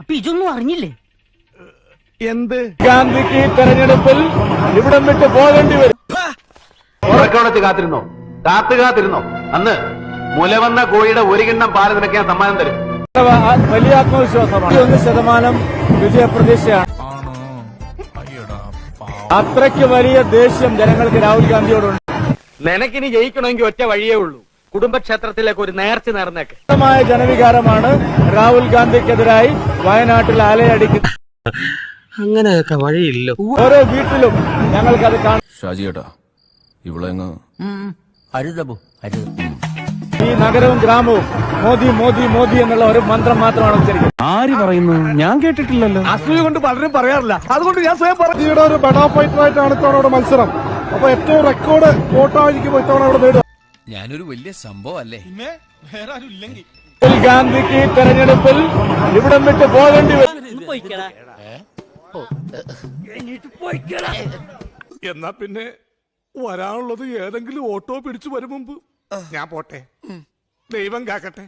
അപ്പൊ ഇതൊന്നും അറിഞ്ഞില്ലേ? എന്ത്? ഗാന്ധിക്ക് തെരഞ്ഞെടുപ്പിൽ ഇവിടം വിട്ട് പോകേണ്ടി വരും. ഉറക്കമുണച്ച് കാത്തിരുന്നോ അന്ന് മുലവന്ന കോഴിയുടെ ഒരു കിണ്ണം പാല് നിനക്ക് ഞാൻ സമ്മാനം തരും. വലിയ ആത്മവിശ്വാസമാണ്. 1% വിജയപ്രതീക്ഷയാണ്. അത്രയ്ക്ക് വലിയ ദേഷ്യം ജനങ്ങൾക്ക് രാഹുൽ ഗാന്ധിയോടുണ്ട്. നിനക്കിനി ജയിക്കണമെങ്കിൽ ഒറ്റ വഴിയേ ഉള്ളൂ, കുടുംബക്ഷേത്രത്തിലേക്ക് ഒരു നേർച്ച നേർന്നേക്ക്. ശക്തമായ ജനവികാരമാണ് രാഹുൽ ഗാന്ധിക്കെതിരായി വയനാട്ടിൽ അലയടിക്കുന്നത്. അങ്ങനെയൊക്കെ വഴിയില്ലോ. ഓരോ വീട്ടിലും ഞങ്ങൾക്കത് കാണാം. ഷാജിയേട്ടാ ഇവിടെ ഈ നഗരവും ഗ്രാമവും മോദി മോദി മോദി എന്നുള്ള ഒരു മന്ത്രം മാത്രമാണ് ഉച്ചരിക്കുന്നത്. ആര് പറയുന്നു? ഞാൻ കേട്ടിട്ടില്ലല്ലോ. അസൂയ കൊണ്ട് പലരും പറയാറില്ല, അതുകൊണ്ട് ഞാൻ സ്വയം പറഞ്ഞു. ഒരു ബെഡാ ഫൈറ്റർ ആയിട്ടാണ് ഇത്തവണ മത്സരം. അപ്പൊ ഏറ്റവും റെക്കോർഡ് വോട്ടായിരിക്കും ഇത്തവണ അവിടെ നേടുക. ഞാനൊരു വലിയ സംഭവം അല്ലേ. രാഹുൽ ഗാന്ധിക്ക് തെരഞ്ഞെടുപ്പിൽ ഇവിടം വിട്ട് പോകേണ്ടി വരും. എന്നാ പിന്നെ വരാനുള്ളത് ഏതെങ്കിലും ഓട്ടോ പിടിച്ചു വരും മുമ്പ് ഞാൻ പോട്ടെ. ദൈവം കാക്കട്ടെ.